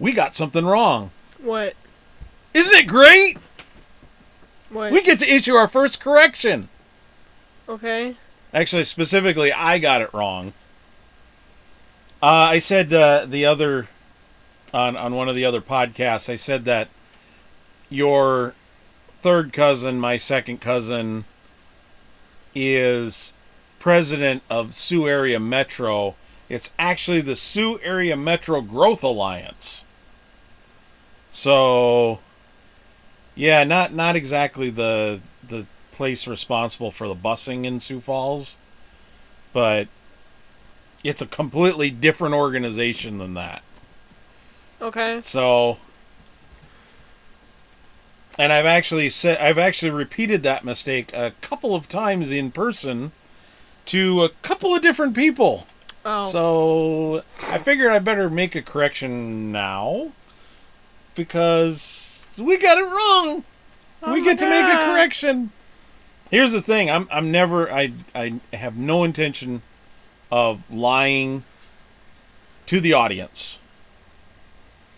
We got something wrong. What? Isn't it great? What? We get to issue our first correction. Okay. Actually, specifically, I got it wrong. I said the other on one of the other podcasts, I said that your third cousin, my second cousin, is president of Sioux Area Metro. It's actually the Sioux Area Metro Growth Alliance. So, yeah, not exactly the place responsible for the busing in Sioux Falls, but it's a completely different organization than that. Okay. So, and I've actually repeated that mistake a couple of times in person to a couple of different people. Oh. So I figured I better make a correction now because we got it wrong. We get to make a correction. Here's the thing: I have no intention of lying to the audience.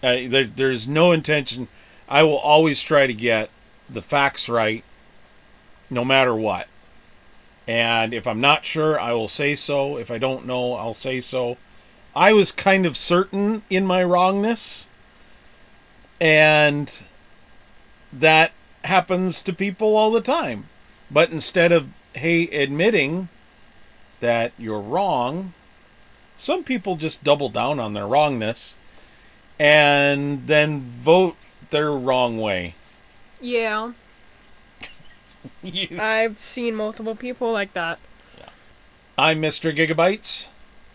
There's no intention. I will always try to get the facts right, no matter what. And if I'm not sure, I will say so. If I don't know, I'll say so. I was kind of certain in my wrongness, and that happens to people all the time. But instead of, hey, admitting that you're wrong, some people just double down on their wrongness and then vote their wrong way. Yeah. I've seen multiple people like that. Yeah. I'm Mr. Gigabytes,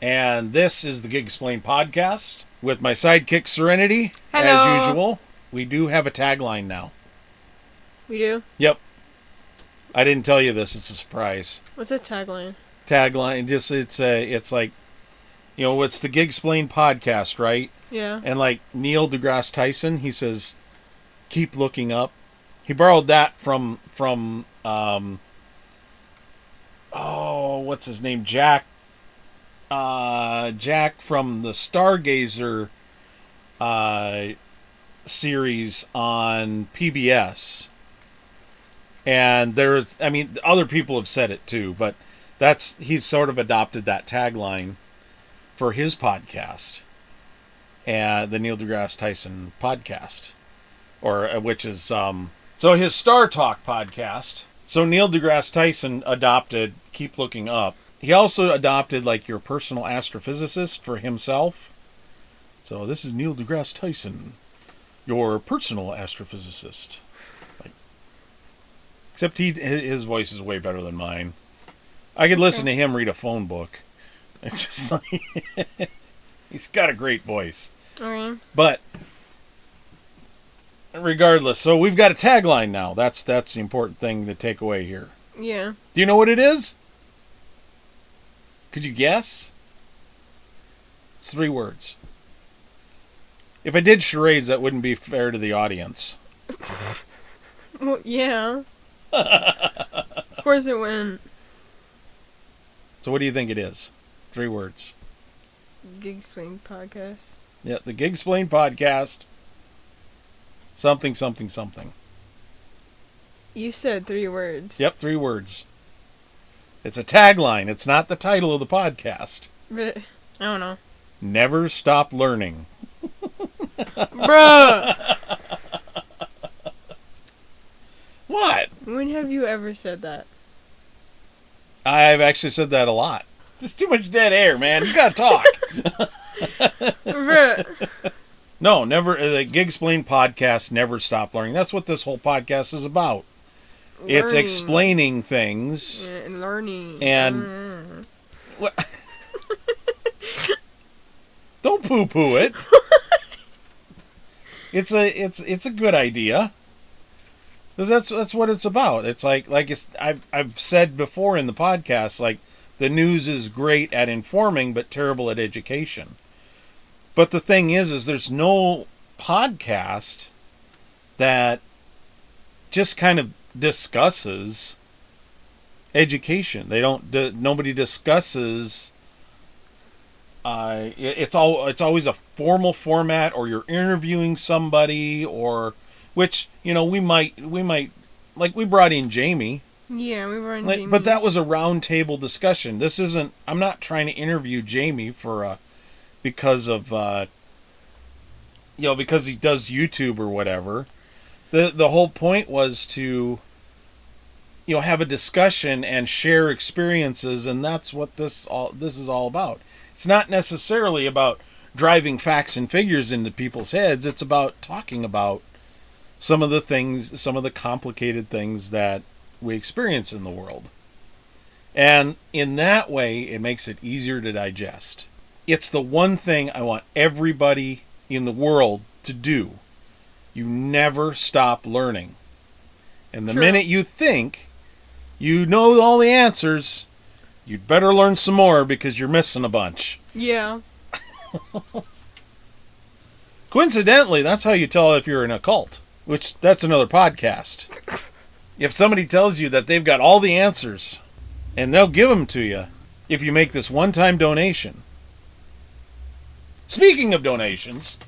and this is the Gigsplained podcast with my sidekick Serenity. Hello. As usual. We do have a tagline now. We do? Yep. I didn't tell you this. It's a surprise. What's a tagline? Tagline, it's like, you know, it's the Gigsplained podcast, right? Yeah. And like Neil deGrasse Tyson, he says, "Keep looking up." He borrowed that from what's his name? Jack from the Stargazer series on PBS. And other people have said it too, but he's sort of adopted that tagline for his podcast, the Neil deGrasse Tyson podcast, which is so his Star Talk podcast. So Neil deGrasse Tyson adopted Keep Looking Up. He also adopted like your personal astrophysicist for himself. So this is Neil deGrasse Tyson, your personal astrophysicist. Except his voice is way better than mine. I could listen to him read a phone book. It's just like he's got a great voice. Okay. But regardless, so we've got a tagline now. That's the important thing to take away here. Yeah. Do you know what it is? Could you guess? It's 3 words. If I did charades, that wouldn't be fair to the audience. Well, yeah. Of course it wouldn't. So what do you think it is? 3 words. Gigsplained podcast. Yeah, the Gigsplained podcast. Something, something, something. You said 3 words. Yep, 3 words. It's a tagline. It's not the title of the podcast. But, I don't know. Never stop learning. Bruh! What? When have you ever said that? I've actually said that a lot. There's too much dead air, man. You gotta talk. Bruh. No, never. The Gigsplained podcast, never stop learning. That's what this whole podcast is about. Learning. It's explaining things. And learning. And what? Don't poo-poo it. It's a good idea. Because that's what it's about. It's I've said before in the podcast, like, the news is great at informing but terrible at education. But the thing is there's no podcast that just kind of discusses education. They don't. Nobody discusses It's always a formal format, or you're interviewing somebody, or which we might like we brought in Jamie. Yeah, we were in Like, Jamie. but that was a round table discussion. This isn't. I'm not trying to interview Jamie because of because he does YouTube or whatever. The whole point was to have a discussion and share experiences, and that's what this is all about. It's not necessarily about driving facts and figures into people's heads. It's about talking about some of the complicated things that we experience in the world. And in that way, it makes it easier to digest. It's the one thing I want everybody in the world to do. You never stop learning. And the True. minute you think you know all the answers, you'd better learn some more, because you're missing a bunch. Yeah. Coincidentally, that's how you tell if you're in a cult, which that's another podcast. If somebody tells you that they've got all the answers, and they'll give them to you if you make this one-time donation. Speaking of donations,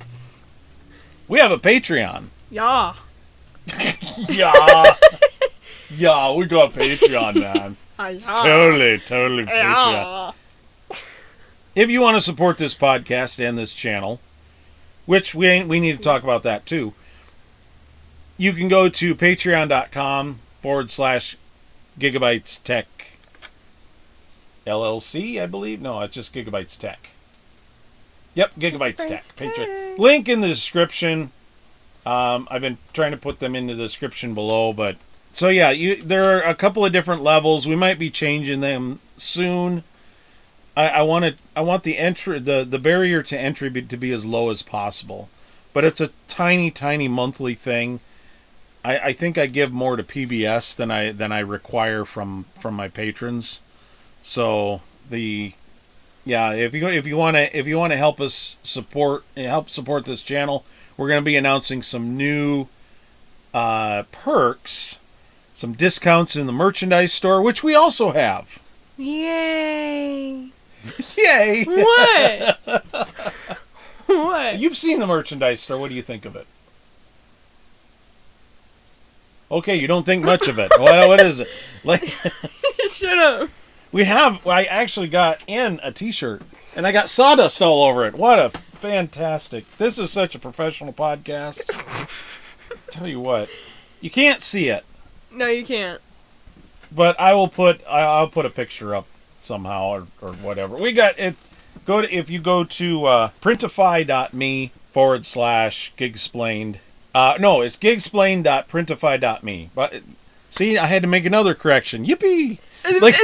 we have a Patreon. Yeah. Yeah. Yeah, we got Patreon, man. It's Yeah. totally Patreon. Yeah. If you want to support this podcast and this channel, which we need to talk about that too, you can go to patreon.com/Gigabytes Tech LLC, I believe. No, it's just Gigabytes Tech. Yep, Gigabytes Tech. Patreon. Link in the description. I've been trying to put them in the description below, but so yeah, there are a couple of different levels. We might be changing them soon. I want the barrier to entry to be as low as possible, but it's a tiny monthly thing. I think I give more to PBS than I require from my patrons. So if you want to help support this channel, we're going to be announcing some new perks, some discounts in the merchandise store, which we also have. Yay. Yay! What? What? You've seen the merchandise store. What do you think of it? Okay, you don't think much of it. What is it? Like, Shut up. I actually got in a t-shirt, and I got sawdust all over it. What a fantastic. This is such a professional podcast. Tell you what, you can't see it, No, you can't. but I'll put a picture up somehow or whatever. We got it. If you go to printify.me/Gigsplained. No, it's gigsplained.printify.me. But see, I had to make another correction. Yippee! Like,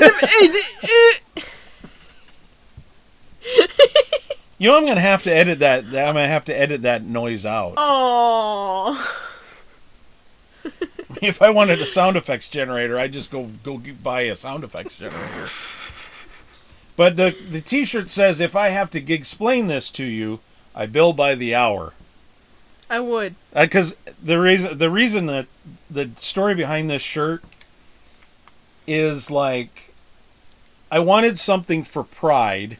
I'm gonna have to edit that. I'm gonna have to edit that noise out. Oh. If I wanted a sound effects generator, I'd just go buy a sound effects generator. But the T-shirt says, "If I have to gig-splain this to you, I bill by the hour." I would. Because the reason that the story behind this shirt is like, I wanted something for Pride,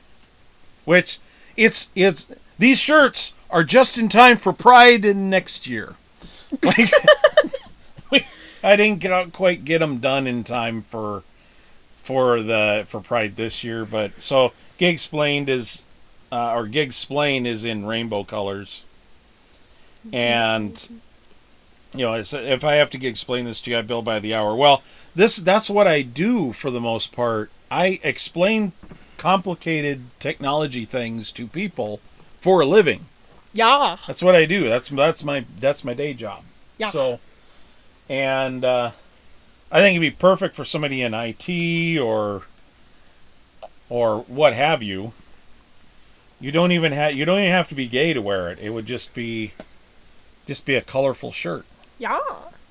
which it's these shirts are just in time for Pride in next year. Like, I didn't quite get them done in time for Pride this year, but so Gigsplained is Gigsplain is in rainbow colors, and if I have to explain this to you, I bill by the hour. Well, that's what I do for the most part. I explain complicated technology things to people for a living. Yeah. That's what I do. That's my day job. Yeah. So, and I think it'd be perfect for somebody in IT or what have you. You don't even have to be gay to wear it. It would just be a colorful shirt. Yeah.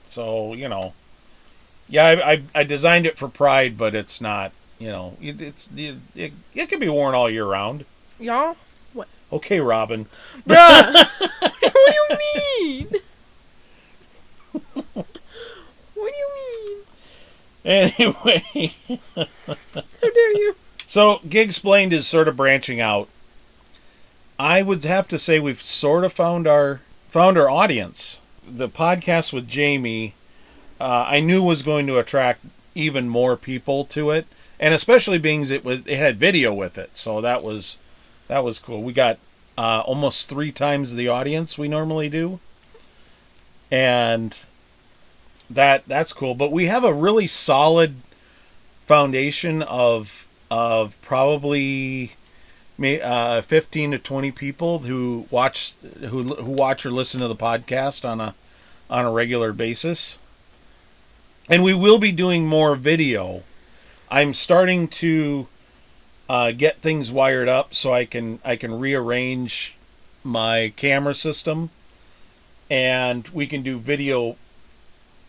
So, yeah, I designed it for Pride, but it's not, it can be worn all year round. Yeah. What? Okay, Robin. Bruh. What do you mean? What do you mean? Anyway. How dare you? So, Gigsplained is sort of branching out I would have to say we've sort of found our audience. The podcast with Jamie, I knew was going to attract even more people to it, and especially being it had video with it, so that was cool. We got almost 3 times the audience we normally do, and that's cool. But we have a really solid foundation of probably 15 to 20 people who watch or listen to the podcast on a regular basis. And we will be doing more video. I'm starting to get things wired up so I can rearrange my camera system, and we can do video,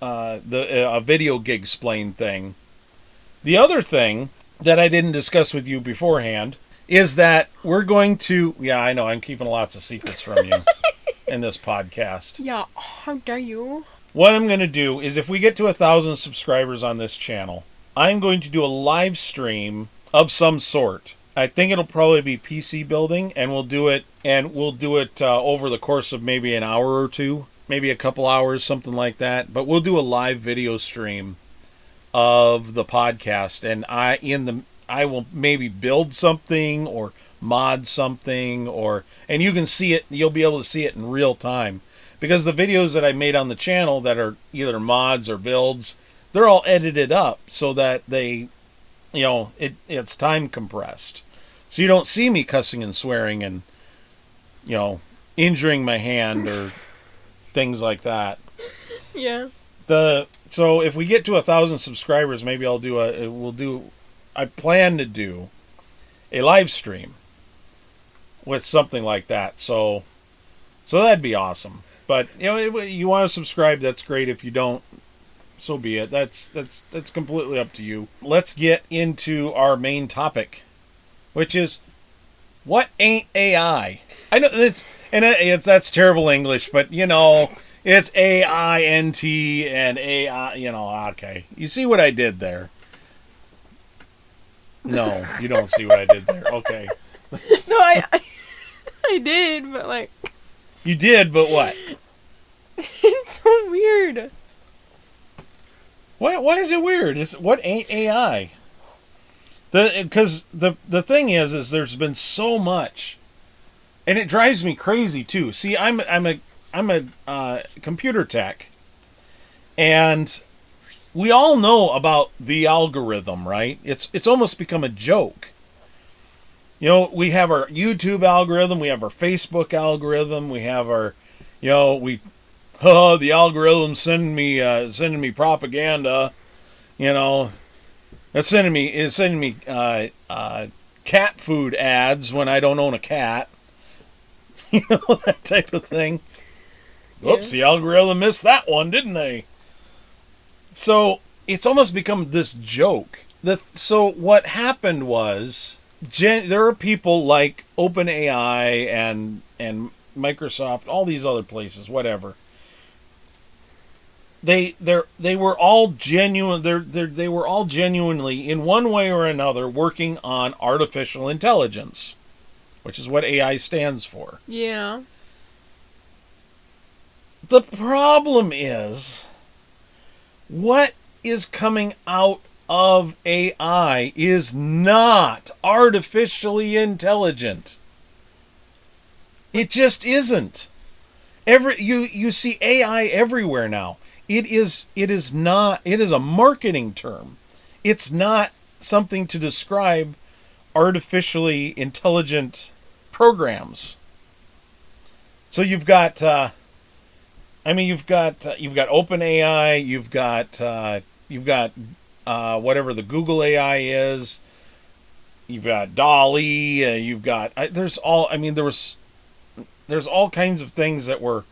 a video Gigsplained thing. The other thing that I didn't discuss with you beforehand is that we're going to... Yeah, I know, I'm keeping lots of secrets from you in this podcast. Yeah, how dare you? What I'm going to do is, if we get to 1,000 subscribers on this channel, I'm going to do a live stream of some sort. I think it'll probably be PC building, and we'll do it over the course of maybe an hour or two, maybe a couple hours, something like that. But we'll do a live video stream of the podcast, and I will maybe build something or mod something, and you can see it. You'll be able to see it in real time, because the videos that I made on the channel that are either mods or builds, they're all edited up so that they, it's time compressed, so you don't see me cussing and swearing and injuring my hand or things like that. Yeah. So if we get to 1,000 subscribers, maybe I plan to do a live stream with something like that. So that'd be awesome. But you want to subscribe, that's great. If you don't, so be it. That's completely up to you. Let's get into our main topic, which is, what ain't AI? I know that's terrible English, but it's AINT and AI. Okay, you see what I did there? No, you don't see what I did there. Okay. No, I did, but like... You did, but what? It's so weird. Why is it weird? What ain't AI? Because the thing is there's been so much, and it drives me crazy too. See, I'm a computer tech, and we all know about the algorithm, right? It's almost become a joke. We have our YouTube algorithm, we have our Facebook algorithm, we have our, the algorithm sending me propaganda, it's sending me cat food ads when I don't own a cat, that type of thing. Whoops, the algorithm missed that one, didn't they? So it's almost become this joke. So what happened was, there are people like OpenAI and Microsoft, all these other places, whatever. They were all genuine. They were all genuinely, in one way or another, working on artificial intelligence, which is what AI stands for. Yeah. The problem is, what is coming out of AI is not artificially intelligent. It just isn't. You see AI everywhere now. It is a marketing term. It's not something to describe artificially intelligent programs. So you've got you've got OpenAI, you've got whatever the Google AI is, you've got DALL-E, you've got there's all kinds of things that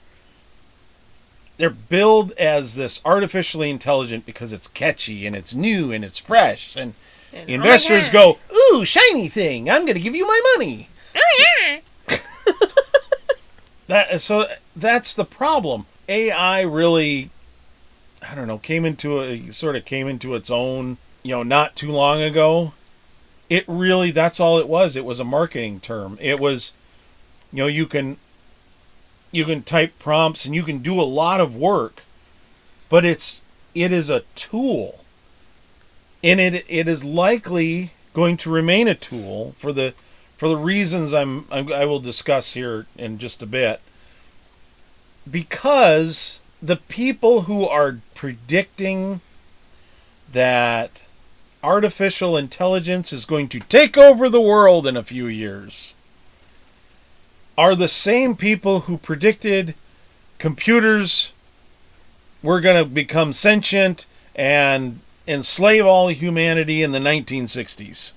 they're billed as this artificially intelligent because it's catchy and it's new and it's fresh, and investors go, "Ooh, shiny thing! I'm going to give you my money." Oh yeah. So that's the problem. AI really, I don't know, came into its own, not too long ago. It really, that's all it was. It was a marketing term. It was you can type prompts and you can do a lot of work, but it is a tool, and it is likely going to remain a tool for the reasons I will discuss here in just a bit, because the people who are predicting that artificial intelligence is going to take over the world in a few years are the same people who predicted computers were going to become sentient and enslave all humanity in the 1960s.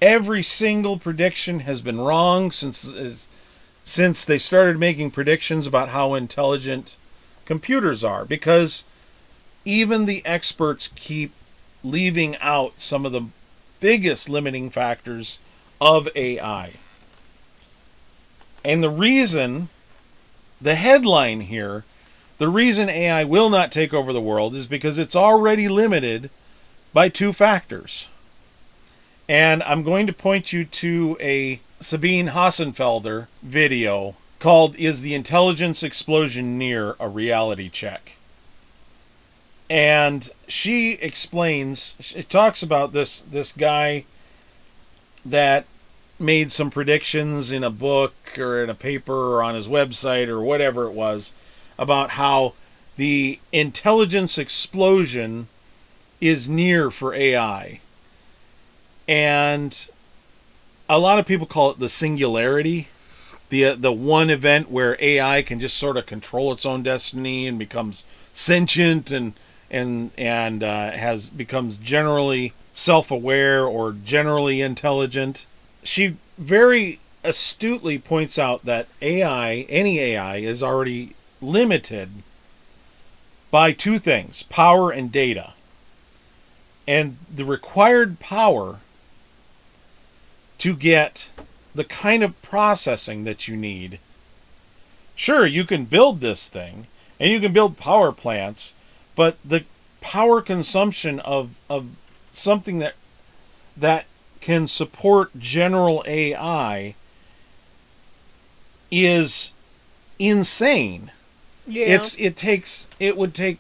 Every single prediction has been wrong since they started making predictions about how intelligent computers are, because even the experts keep leaving out some of the biggest limiting factors of AI. And the reason, the headline here, the reason AI will not take over the world is because it's already limited by two factors. And I'm going to point you to a Sabine Hassenfelder video called "Is the Intelligence Explosion Near a Reality Check?" And she talks about this guy that made some predictions in a book or in a paper or on his website or whatever it was about how the intelligence explosion is near for AI. And a lot of people call it the singularity, the one event where AI can just sort of control its own destiny and becomes sentient and becomes generally self-aware or generally intelligent. She very astutely points out that any AI, is already limited by two things: power and data. And the required power to get the kind of processing that you need. Sure, you can build this thing, and you can build power plants, but the power consumption of something that can support general AI is insane. Yeah. It would take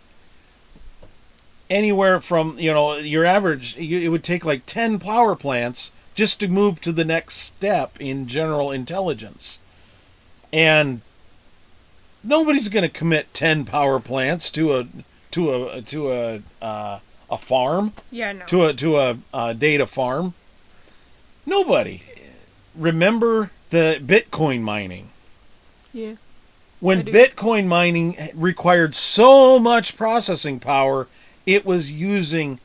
anywhere from, your average, it would take like 10 power plants just to move to the next step in general intelligence. And nobody's going to commit 10 power plants to a farm. Yeah, no. To a data farm. Nobody. Remember the Bitcoin mining? Yeah. When Bitcoin mining required so much processing power, it was using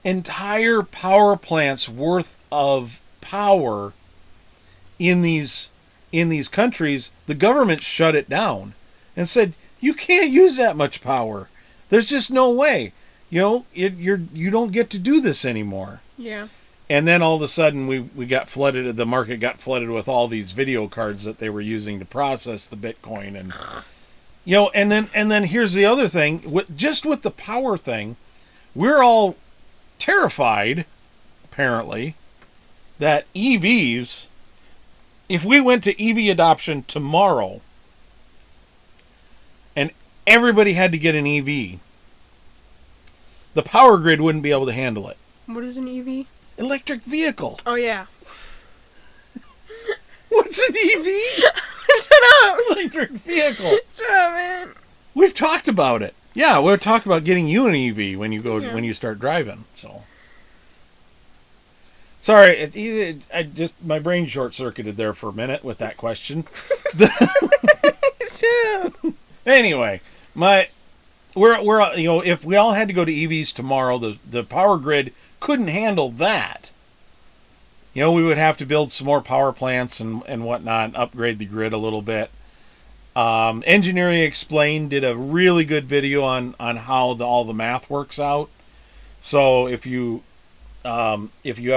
entire power plants worth of power in these countries. The government shut it down and said, you can't use that much power. There's just no way. You don't get to do this anymore. Yeah. And then all of a sudden we got flooded. The market got flooded with all these video cards that they were using to process the Bitcoin, and and then here's the other thing. With the power thing, we're all terrified, apparently, that EVs, if we went to EV adoption tomorrow and everybody had to get an EV, the power grid wouldn't be able to handle it. What is an EV? Electric vehicle. Oh, yeah. What's an EV? Shut up. Electric vehicle. Shut up, man. We've talked about it. Yeah, we're talking about getting you an EV when you start driving. So, sorry, my brain short circuited there for a minute with that question. Shut up. Anyway, we're if we all had to go to EVs tomorrow, the power grid couldn't handle that. We would have to build some more power plants and whatnot, and upgrade the grid a little bit. Engineering Explained did a really good video on how all the math works out. So if you have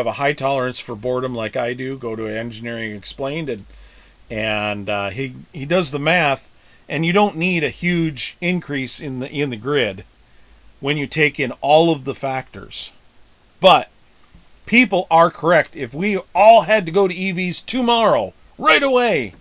a high tolerance for boredom like I do, go to Engineering Explained, and he does the math, and you don't need a huge increase in the grid when you take in all of the factors. But people are correct. If we all had to go to EVs tomorrow, right away.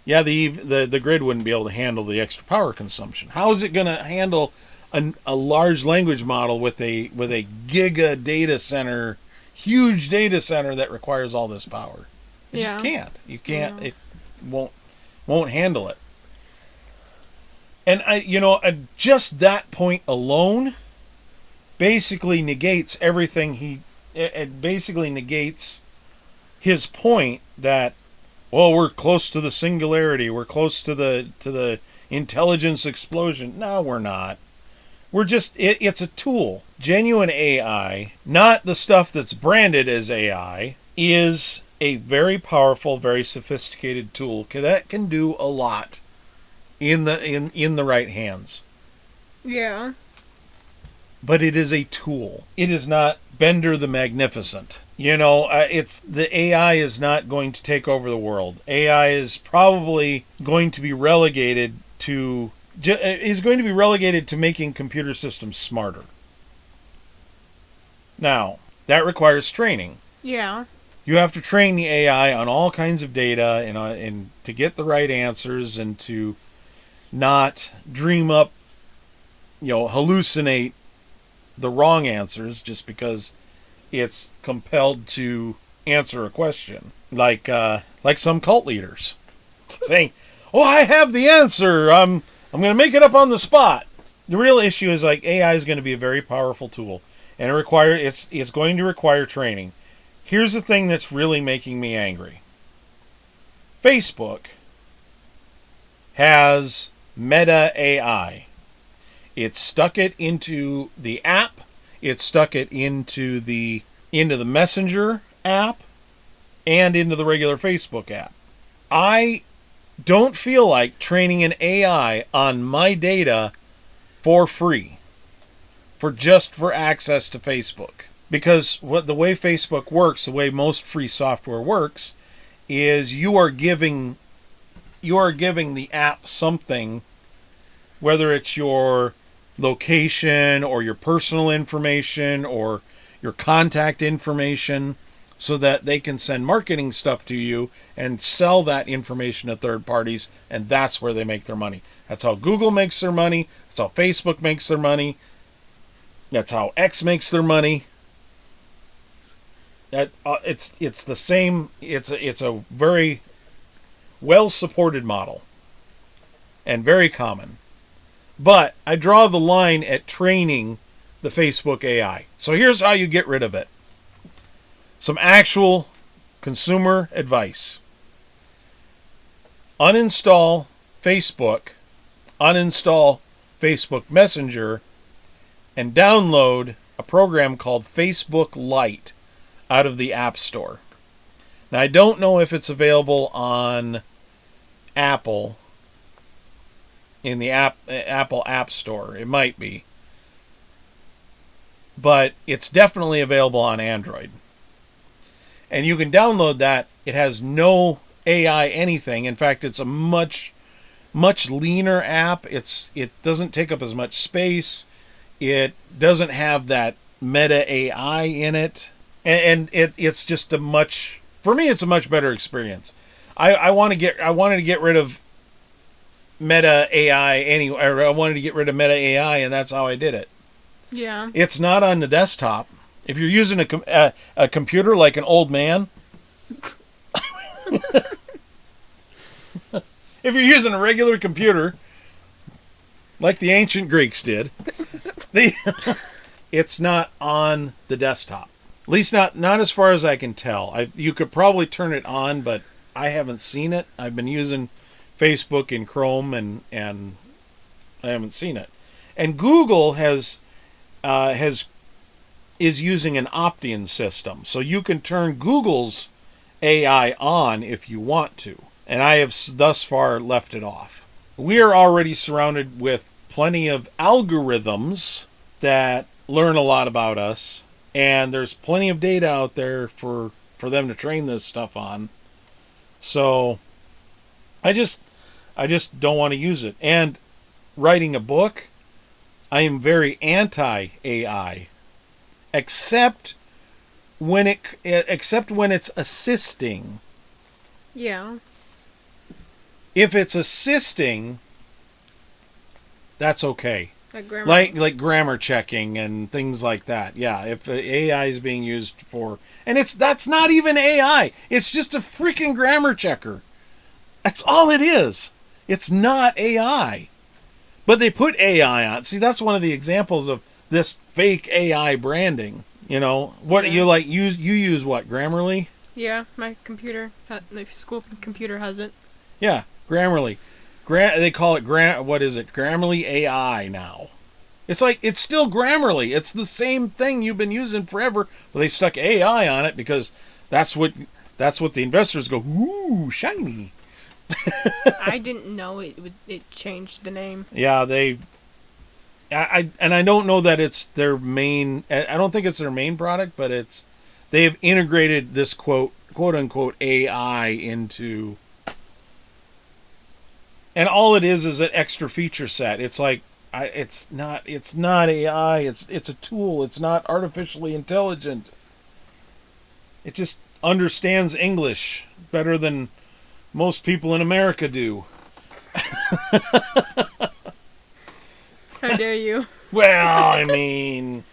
Yeah, the grid wouldn't be able to handle the extra power consumption. How is it going to handle a large language model with a giga data center, huge data center that requires all this power? It just can't. You can't. No. It won't handle it. And just that point alone basically negates everything it basically negates his point that, well, we're close to the singularity, we're close to the intelligence explosion. No, we're not. We're just it's a tool. Genuine AI, not the stuff that's branded as AI, is a very powerful, very sophisticated tool that can do a lot in the right hands. Yeah. But it is a tool. It is not Bender the Magnificent. It's the AI is not going to take over the world. AI is probably going to be relegated to making computer systems smarter. Now, that requires training. Yeah. You have to train the AI on all kinds of data and to get the right answers and to not dream up, hallucinate the wrong answers just because it's compelled to answer a question, like some cult leaders saying, "Oh, I have the answer. I'm going to make it up on the spot." The real issue is AI is going to be a very powerful tool, and it's going to require training. Here's the thing that's really making me angry. Facebook has Meta AI. It stuck it into the app. It stuck it into the Messenger app and into the regular Facebook app. I don't feel like training an AI on my data for free for access to Facebook. Because the way Facebook works, the way most free software works, is you are giving the app something, whether it's your location or your personal information or your contact information, so that they can send marketing stuff to you and sell that information to third parties, and that's where they make their money. That's how Google makes their money. That's how Facebook makes their money. That's how X makes their money. It's the same. It's a very well supported model and very common. But I draw the line at training the Facebook AI. So here's how you get rid of it. Some actual consumer advice. Uninstall Facebook, uninstall Facebook Messenger, and download a program called Facebook Lite out of the App Store. Now, I don't know if it's available on Apple in the Apple App Store. It might be. But it's definitely available on Android. And you can download that. It has no AI anything. In fact, it's a much leaner app. It doesn't take up as much space. It doesn't have that meta AI in it. And it's just for me, it's a much better experience. I wanted to get rid of Meta AI anyway. I wanted to get rid of Meta AI, and that's how I did it. Yeah. It's not on the desktop. If you're using a computer like an old man, if you're using a regular computer like the ancient Greeks did, it's not on the desktop. At least not as far as I can tell. You could probably turn it on, but I haven't seen it. I've been using Facebook in Chrome, and I haven't seen it. And Google is using an opt-in system, so you can turn Google's AI on if you want to. And I have thus far left it off. We are already surrounded with plenty of algorithms that learn a lot about us, and there's plenty of data out there for them to train this stuff on. So I just don't want to use it. And writing a book, I am very anti-AI, except when it's assisting Yeah. If it's assisting, that's okay. Like grammar. Like grammar checking and things like that. Yeah, if AI is being used for, and that's not even AI. It's just a freaking grammar checker. That's all it is. It's not AI. But they put AI on. See, that's one of the examples of this fake AI branding. You know, what you like you use what, Grammarly? Yeah, my my school computer has it. Yeah, Grammarly. They call it what is it? Grammarly AI now. It's like it's still Grammarly. It's the same thing you've been using forever, but they stuck AI on it because that's what the investors go, ooh, shiny. I didn't know it changed the name. Yeah, I don't know that it's their main. I don't think it's their main product, but they have integrated this quote unquote AI into, and all it is an extra feature set. It's like it's not AI. It's a tool. It's not artificially intelligent. It just understands English better than most people in America do. How dare you? Well, I mean,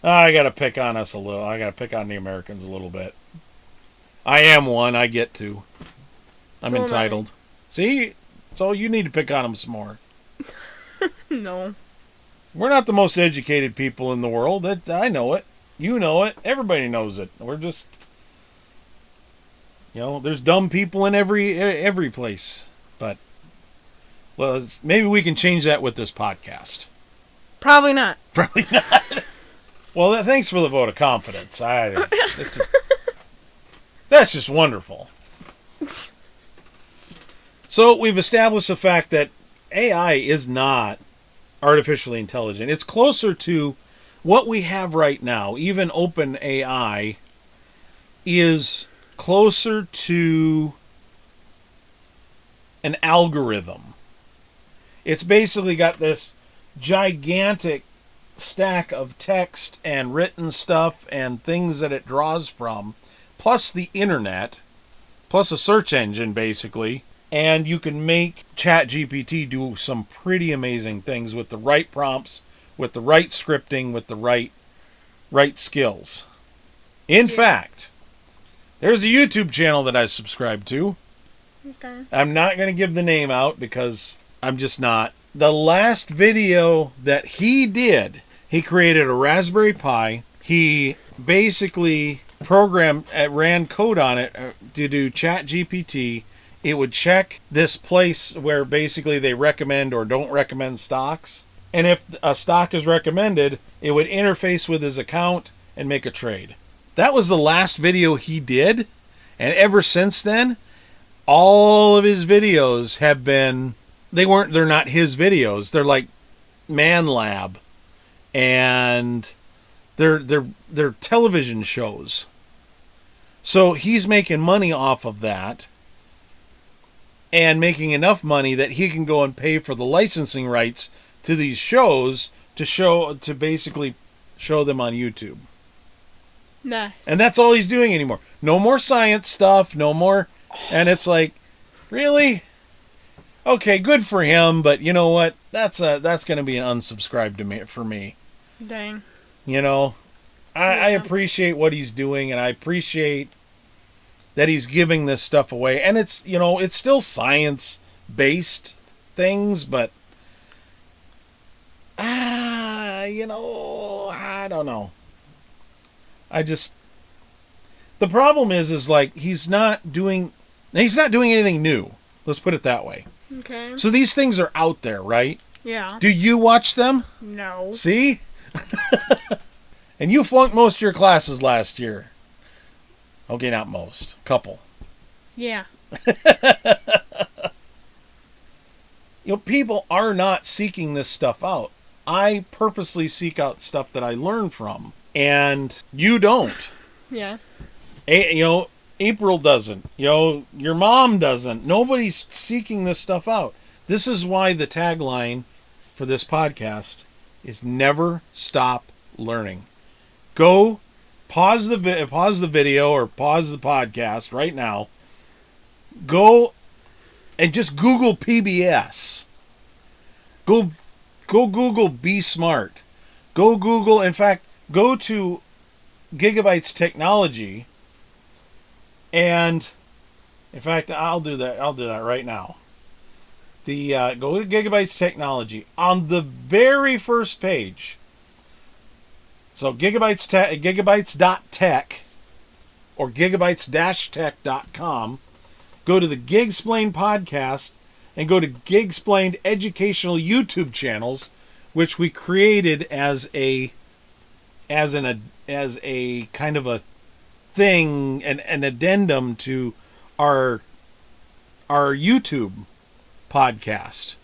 I gotta pick on us a little. I gotta pick on the Americans a little bit. I am one. I get to. I'm So entitled. See? So you need to pick on them some more. No. We're not the most educated people in the world. I know it. You know it. Everybody knows it. We're just, there's dumb people in every place. But, well, maybe we can change that with this podcast. Probably not. Probably not. Well, thanks for the vote of confidence. That's just wonderful. So we've established the fact that AI is not artificially intelligent. It's closer to what we have right now. Even OpenAI is closer to an algorithm. It's basically got this gigantic stack of text and written stuff and things that it draws from, plus the internet, plus a search engine, basically. And you can make ChatGPT do some pretty amazing things with the right prompts, with the right scripting, with the right skills. In fact, there's a YouTube channel that I subscribe to. Okay. I'm not going to give the name out because I'm just not. The last video that he did, he created a Raspberry Pi. He basically ran code on it to do ChatGPT. It would check this place where basically they recommend or don't recommend stocks. And if a stock is recommended, it would interface with his account and make a trade. That was the last video he did. And ever since then, all of his videos have been, they're not his videos. They're like Man Lab. And they're television shows. So he's making money off of that. And making enough money that he can go and pay for the licensing rights to these shows to basically show them on YouTube. Nice. And that's all he's doing anymore. No more science stuff, no more. And it's like, really? Okay, good for him, but you know what? That's going to be an unsubscribe for me. Dang. I appreciate what he's doing, and I appreciate that he's giving this stuff away. And it's, it's still science-based things, but, I don't know. The problem is like, he's not doing anything new. Let's put it that way. Okay. So these things are out there, right? Yeah. Do you watch them? No. See? And you flunked most of your classes last year. Okay, not most. Couple. Yeah. People are not seeking this stuff out. I purposely seek out stuff that I learn from. And you don't. Yeah. April doesn't. Your mom doesn't. Nobody's seeking this stuff out. This is why the tagline for this podcast is never stop learning. Go pause the video or pause the podcast right now. Go and just Google PBS. Go Google Be Smart. Go Google, in fact, go to Gigabytes Technology, and in fact, I'll do that right now. Go to Gigabytes Technology on the very first page. So gigabytes.tech or gigabytes-tech.com. Go to the Gigsplained podcast and go to Gigsplained educational YouTube channels, which we created as a kind of a thing, an addendum to our YouTube podcast.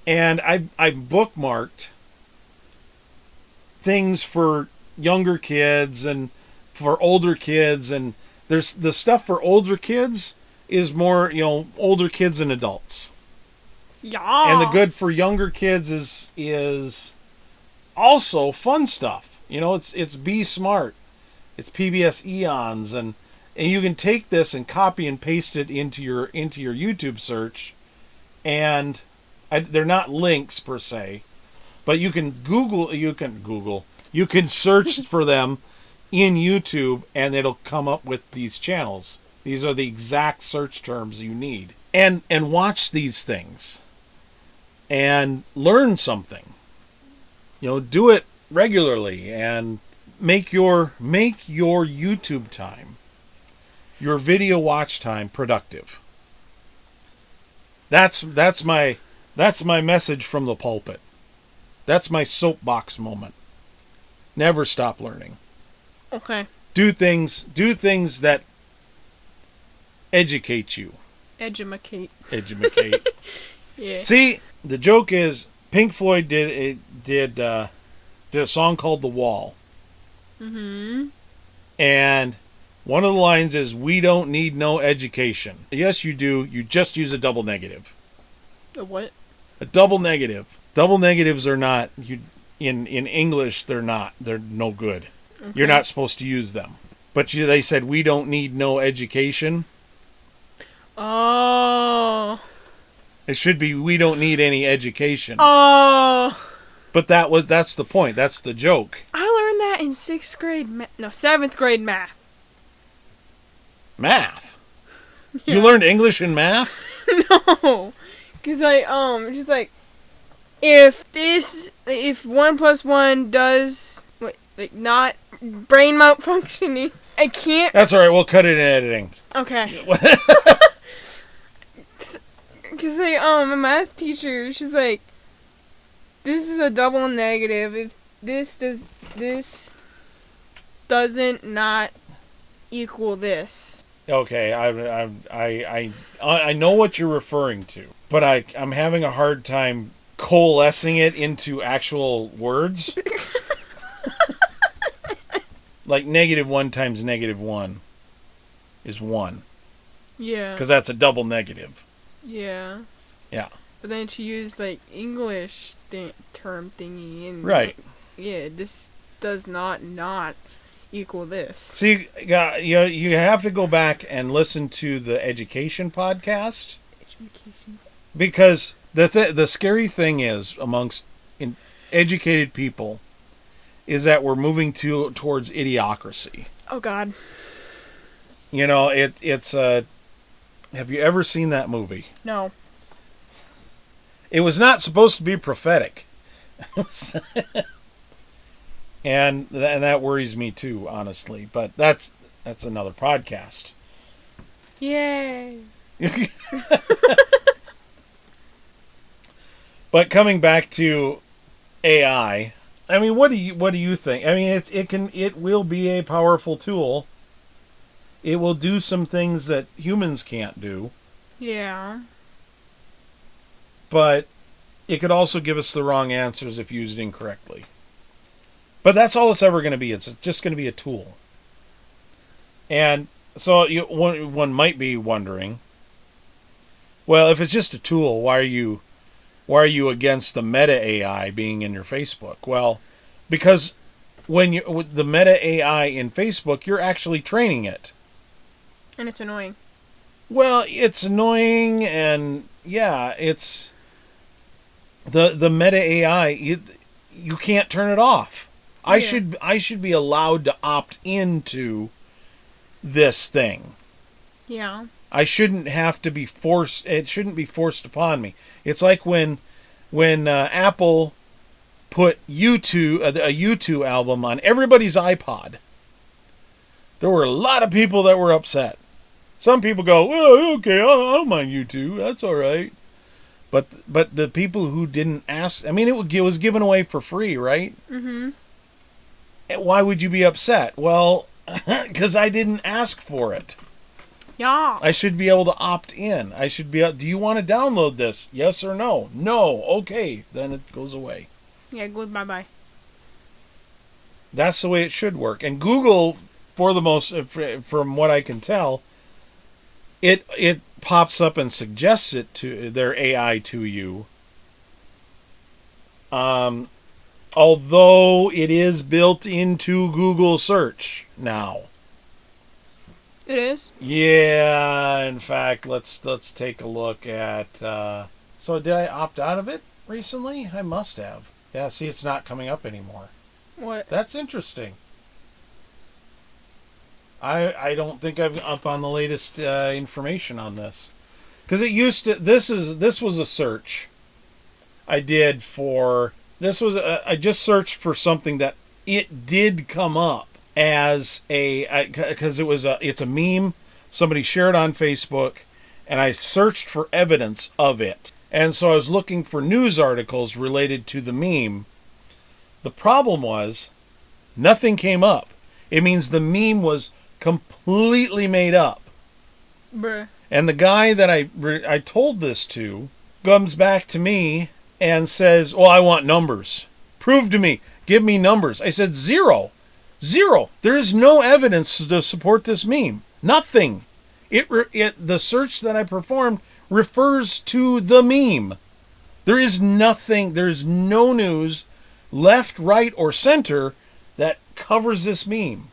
And I bookmarked things for younger kids and for older kids, and there's the stuff for older kids is more, older kids and adults. Yeah. And the good for younger kids is also fun stuff. It's Be Smart. It's PBS Eons, and you can take this and copy and paste it into your YouTube search, and they're not links per se, but you can search for them in YouTube, and it'll come up with these channels. These are the exact search terms you need, and watch these things and learn something. Do it regularly and make your YouTube time, your video watch time, productive. That's my message from the pulpit. That's my soapbox moment. Never stop learning. Okay. Do things that educate you. Edumacate. Yeah. See, the joke is Pink Floyd did a song called "The Wall." Mm-hmm. And one of the lines is, "We don't need no education." Yes, you do. You just use a double negative. A what? A double negative. Double negatives are not, in English, they're not. They're no good. Okay. You're not supposed to use them. But they said, "We don't need no education." Oh. It should be, "We don't need any education." Oh. But that's the point. That's the joke. I learned that in 7th grade math. Math? Yeah. You learned English in math? No. Because just like, if 1 + 1 does, not brain malfunctioning, I can't. That's alright, we'll cut it in editing. Okay. Because my math teacher, she's like, this is a double negative. If this doesn't not equal this. Okay, I know what you're referring to, but I'm having a hard time coalescing it into actual words. Like -1 times -1 is 1. Yeah. Because that's a double negative. Yeah. Yeah. But then she used English term thingy, and right. Yeah, this does not equal this. See, you have to go back and listen to the education podcast. Education. Because the scary thing is, amongst educated people, is that we're moving towards idiocracy. Oh God. It's have you ever seen that movie? No. It was not supposed to be prophetic. And that worries me too, honestly. But that's another podcast. Yay. But coming back to AI, I mean, what do you think? I mean, it will be a powerful tool. It will do some things that humans can't do. Yeah. But it could also give us the wrong answers if used incorrectly. But that's all it's ever going to be. It's just going to be a tool. And so one might be wondering, well, if it's just a tool, why are you against the meta AI being in your Facebook? Well, because with the meta AI in Facebook, you're actually training it. And it's annoying. Well, it's annoying, and yeah, it's the meta AI. You can't turn it off. Yeah. I should be allowed to opt into this thing. Yeah. I shouldn't have to be forced. It shouldn't be forced upon me. It's like when Apple put a U2 album on everybody's iPod. There were a lot of people that were upset. Some people go, well, okay, I'm on U2. That's all right. But the people who didn't ask, I mean, it was given away for free, right? Mm-hmm. Why would you be upset? Well, because I didn't ask for it. Yeah. I should be able to opt in. I should be. Do you want to download this? Yes or no? No. Okay, then it goes away. Yeah, good bye-bye. That's the way it should work. And Google, for the most, from what I can tell, it pops up and suggests it to their AI to you. Although it is built into Google search now. It is? Yeah, in fact, let's take a look at. So did I opt out of it recently? I must have. Yeah, see, it's not coming up anymore. What? That's interesting. I don't think I'm up on the latest information on this, because it used to. This was a search I did for. I just searched for something that it did come up as because it's a meme somebody shared on Facebook, and I searched for evidence of it, and so I was looking for news articles related to the meme. The problem was nothing came up. It means the meme was completely made up. Bruh. And the guy that I told this to comes back to me and says, "Well, I want numbers. Prove to me. Give me numbers." I said, Zero. There is no evidence to support this meme. Nothing. The search that I performed refers to the meme. There is nothing. There is no news, left, right, or center, that covers this meme.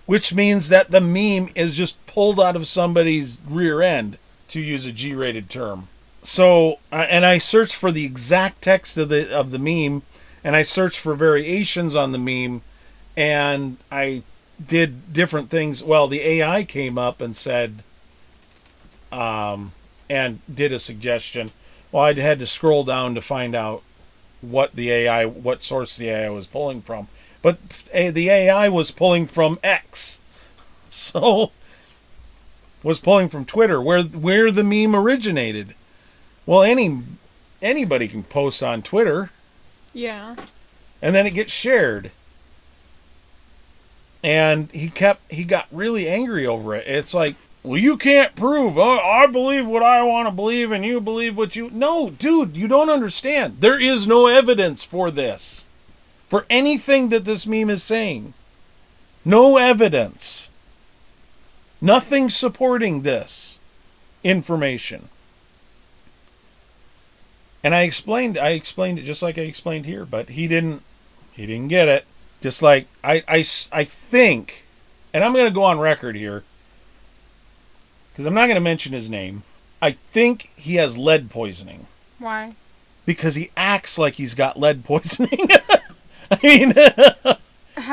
Which means that the meme is just pulled out of somebody's rear end, to use a G-rated term. So, and I searched for the exact text of the meme, and I searched for variations on the meme, and I did different things. Well, the AI came up and said, and did a suggestion. Well, I had to scroll down to find out what source the AI was pulling from. But the AI was pulling from X. So, was pulling from Twitter, where the meme originated. Well, anybody can post on Twitter. Yeah. And then it gets shared. And he got really angry over it. It's like, well, you can't prove. I believe what I want to believe, and you believe what you... No, dude, you don't understand. There is no evidence for this. For anything that this meme is saying. No evidence. Nothing supporting this information. And I explained it just like I explained here, but he didn't get it. Just like I think, and I'm going to go on record here, because I'm not going to mention his name. I think he has lead poisoning. Why? Because he acts like he's got lead poisoning. I mean,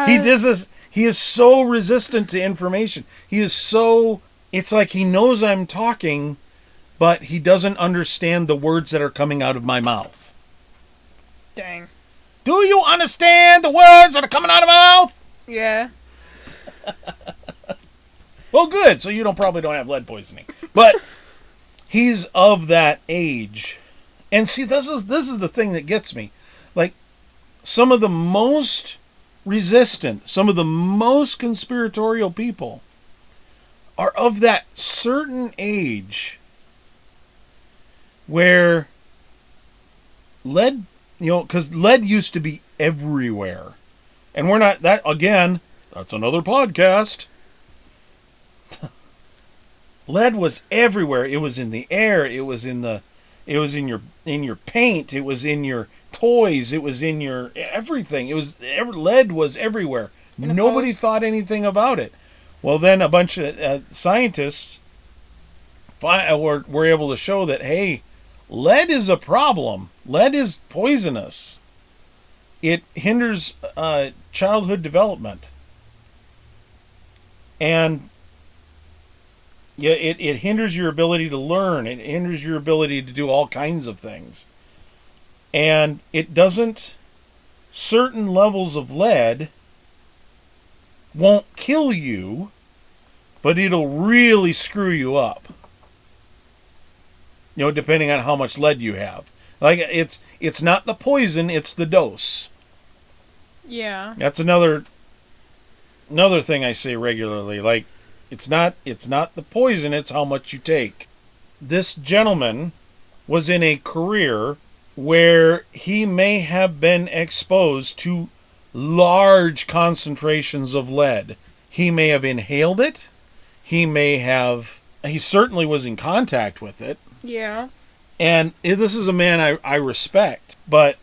he does this. He is so resistant to information. He is so... It's like he knows I'm talking, but he doesn't understand the words that are coming out of my mouth. Dang. Do you understand the words that are coming out of my mouth? Yeah. Well, good. So you probably don't have lead poisoning. But he's of that age. And see, this is the thing that gets me. Like, some of the most resistant, some of the most conspiratorial people are of that certain age where lead, because lead used to be everywhere. And we're not, that, again, that's another podcast. Lead was everywhere. It was in the air. It was in your paint. It was in your toys. It was in your everything. Lead was everywhere. Nobody thought anything about it. Well, then a bunch of scientists we're able to show that, hey, lead is a problem. Lead is poisonous. It hinders childhood development. And yeah, it hinders your ability to learn. It hinders your ability to do all kinds of things. And it doesn't, certain levels of lead won't kill you, but it'll really screw you up. Depending on how much lead you have. Like, it's not the poison, it's the dose. Yeah. That's another thing I say regularly. Like, it's not the poison, it's how much you take. This gentleman was in a career where he may have been exposed to large concentrations of lead. He may have inhaled it. He certainly was in contact with it. Yeah. And this is a man I respect, but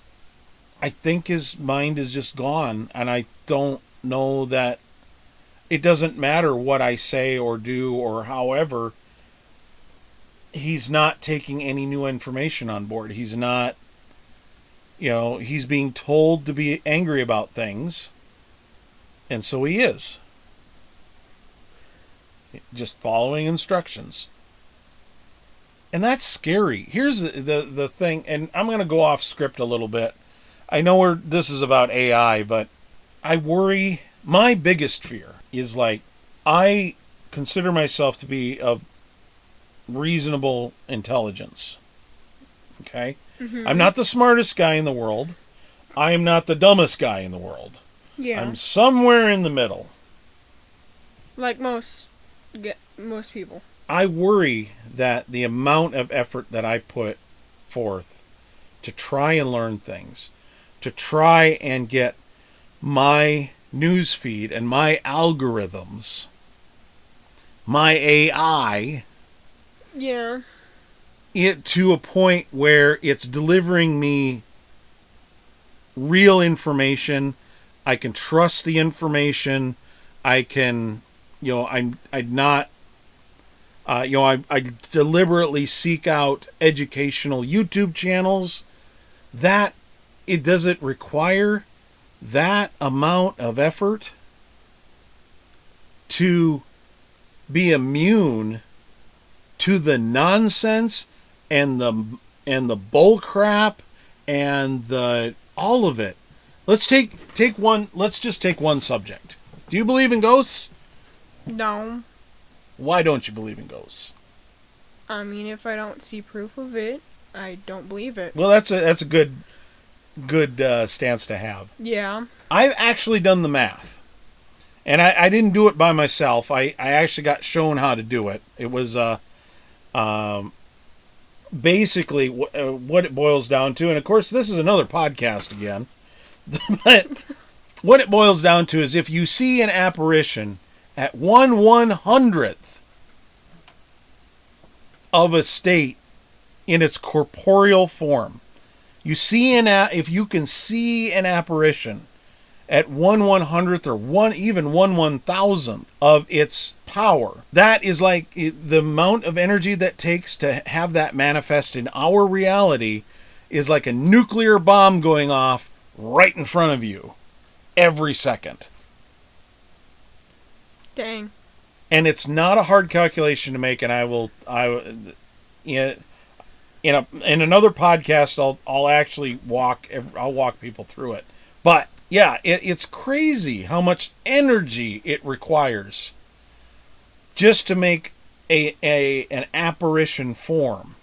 I think his mind is just gone, and I don't know that it doesn't matter what I say or do or however. He's not taking any new information on board. He's not, he's being told to be angry about things, and so he is. Just following instructions. And that's scary. Here's the thing, and I'm going to go off script a little bit. I know this is about AI, but I worry. My biggest fear is, like, I consider myself to be of reasonable intelligence. Okay? Mm-hmm. I'm not the smartest guy in the world. I am not the dumbest guy in the world. Yeah. I'm somewhere in the middle. Like most people. I worry that the amount of effort that I put forth to try and learn things, to try and get my news feed and my algorithms, my AI, it to a point where it's delivering me real information. I can trust the information. I can, I deliberately seek out educational YouTube channels. That it doesn't require that amount of effort to be immune to the nonsense and the bull crap and the all of it. Let's take one. Let's just take one subject. Do you believe in ghosts? No. Why don't you believe in ghosts? I mean, if I don't see proof of it, I don't believe it. Well, that's a good stance to have. Yeah. I've actually done the math. And I didn't do it by myself. I actually got shown how to do it. It was basically what it boils down to. And, of course, this is another podcast again. But what it boils down to is if you see an apparition at 1/100th of a state in its corporeal form, if you can see an apparition at 1/100th or even 1/1000th of its power, that is like the amount of energy that takes to have that manifest in our reality is like a nuclear bomb going off right in front of you every second. Dang. And it's not a hard calculation to make, and in another podcast I'll walk people through it. But yeah, it's crazy how much energy it requires just to make an apparition form.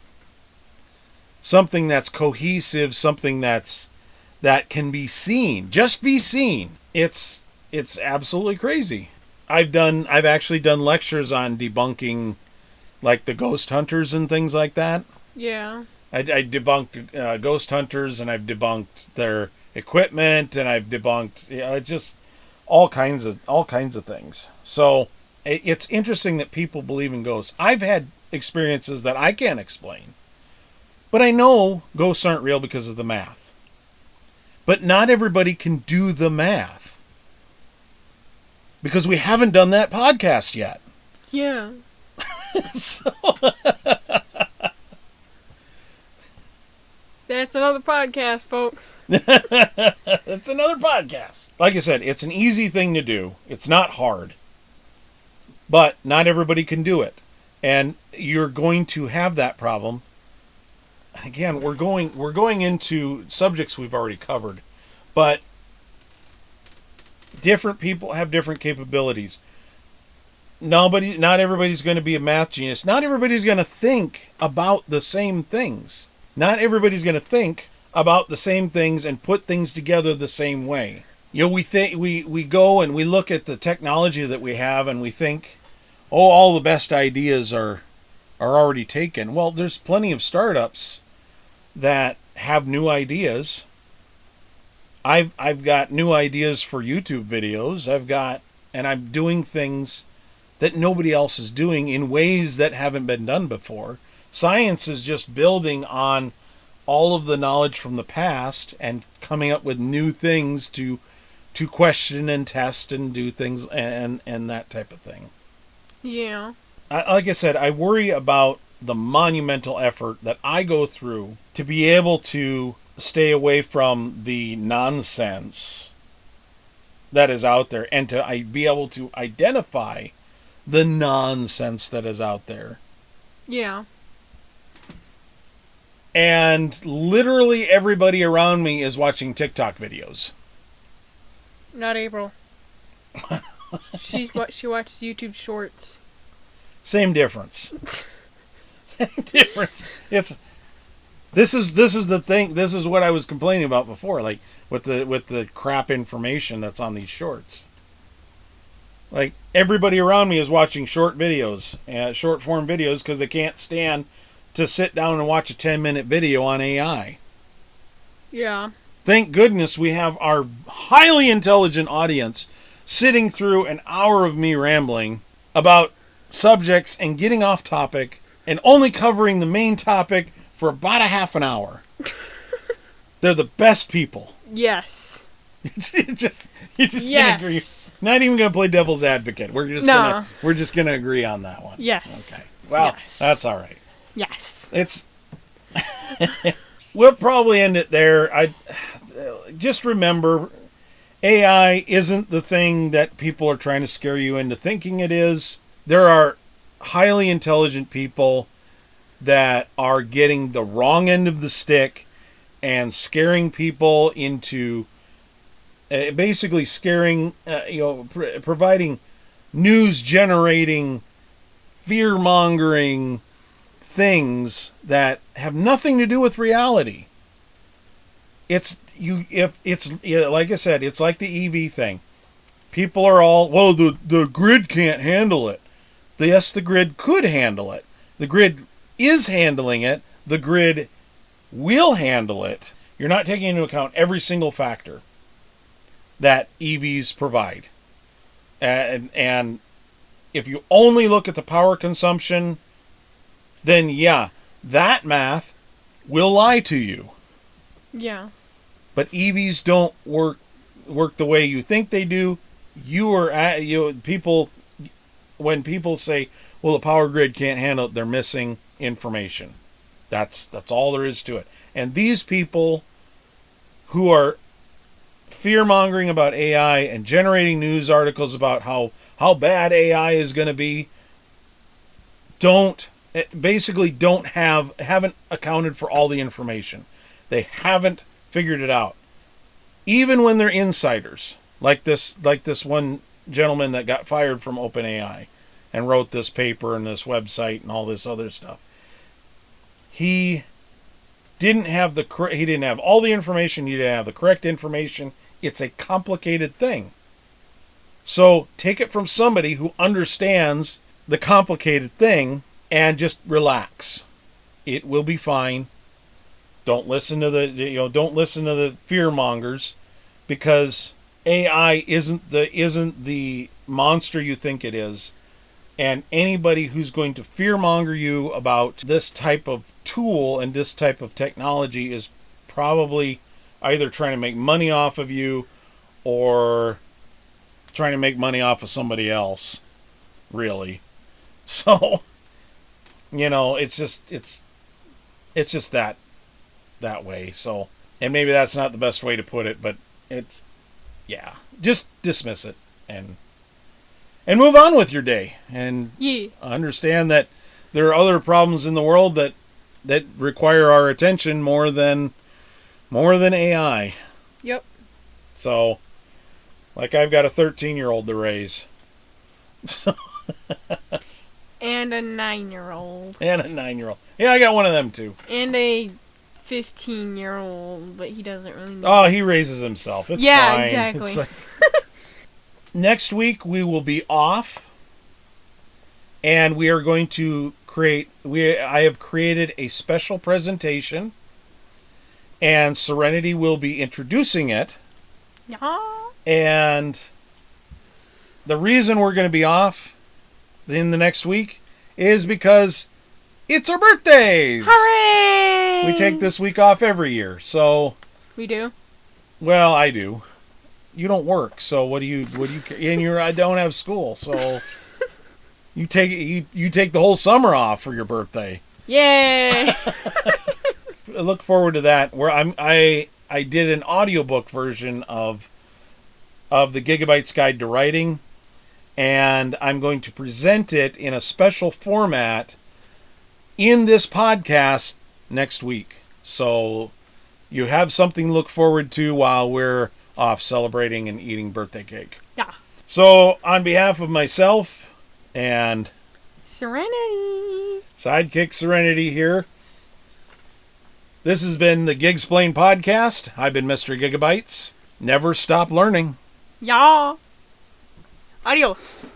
Something that's cohesive, something that can be seen, just be seen. It's absolutely crazy. I've actually done lectures on debunking, like, the ghost hunters and things like that. Yeah. I debunked ghost hunters, and I've debunked their equipment, and I've debunked just all kinds of things. So it's interesting that people believe in ghosts. I've had experiences that I can't explain, but I know ghosts aren't real because of the math. But not everybody can do the math. Because we haven't done that podcast yet. Yeah. So, That's another podcast, folks. it's another podcast. Like I said, it's an easy thing to do. It's not hard. But not everybody can do it. And you're going to have that problem. Again, we're going into subjects we've already covered. But different people have different capabilities. Not everybody's going to be a math genius. Not everybody's going to think about the same things. Not everybody's going to think about the same things and put things together the same way. We go and we look at the technology that we have and we think, oh, all the best ideas are already taken. Well, there's plenty of startups that have new ideas. I've got new ideas for YouTube videos. And I'm doing things that nobody else is doing in ways that haven't been done before. Science is just building on all of the knowledge from the past and coming up with new things to question and test and do things and that type of thing. Yeah. Like I said, I worry about the monumental effort that I go through to be able to stay away from the nonsense that is out there and to be able to identify the nonsense that is out there. Yeah. And literally everybody around me is watching TikTok videos. Not April. She watches YouTube Shorts. Same difference. Same difference. This is the thing. This is what I was complaining about before, like with the crap information that's on these shorts. Like everybody around me is watching short videos, short form videos, because they can't stand to sit down and watch a 10-minute video on AI. Yeah. Thank goodness we have our highly intelligent audience sitting through an hour of me rambling about subjects and getting off topic and only covering the main topic for about a half an hour. They're the best people. Yes. you just yes. Gonna agree. Not even gonna play devil's advocate. We're just gonna agree on that one. Yes. Okay. Well, yes. That's all right. Yes. It's. We'll probably end it there. I just remember, AI isn't the thing that people are trying to scare you into thinking it is. There are highly intelligent people that are getting the wrong end of the stick and scaring people into basically scaring, providing news generating, fear mongering things that have nothing to do with reality. Like I said, it's like the EV thing. People are all, well, the grid can't handle it. Yes, the grid could handle it. The grid is handling it. The grid will handle it. You're not taking into account every single factor that EVs provide. And if you only look at the power consumption, then yeah, that math will lie to you. Yeah. But EVs don't work the way you think they do. People, when people say, well, the power grid can't handle it, they're missing information. That's all there is to it. And these people who are fear-mongering about AI and generating news articles about how bad AI is going to be, haven't accounted for all the information. They haven't figured it out. Even when they're insiders, like this one gentleman that got fired from OpenAI and wrote this paper and this website and all this other stuff. He didn't have all the information. He didn't have the correct information. It's a complicated thing. So take it from somebody who understands the complicated thing and just relax. It will be fine. Don't listen to the fear mongers, because AI isn't the monster you think it is. And anybody who's going to fear-monger you about this type of tool and this type of technology is probably either trying to make money off of you or trying to make money off of somebody else, really. So, It's just that way. So, and maybe that's not the best way to put it, but it's, yeah, just dismiss it and move on with your day, and understand that there are other problems in the world that require our attention more than AI. Yep. So, like, I've got a 13-year-old to raise. And a 9-year-old. And a 9-year-old. Yeah, I got one of them too. And a 15-year-old, but he doesn't really know. Oh, he raises himself. It's fine. Exactly. It's like... Next week we will be off, and we are going to I have created a special presentation, and Serenity will be introducing it. Yeah. And the reason we're going to be off in the next week is because it's our birthdays. Hooray! We take this week off every year, so... We do? Well, I do. You don't work, so what do you and I don't have school, so you take the whole summer off for your birthday. Yay! I look forward to that. Where I did an audiobook version of the Gigabytes Guide to Writing, and I'm going to present it in a special format in this podcast next week. So you have something to look forward to while we're off celebrating and eating birthday cake. Yeah. So, on behalf of myself and Serenity, Sidekick Serenity here, this has been the Gigsplained podcast. I've been Mr. Gigabytes. Never stop learning. yeah. Adios.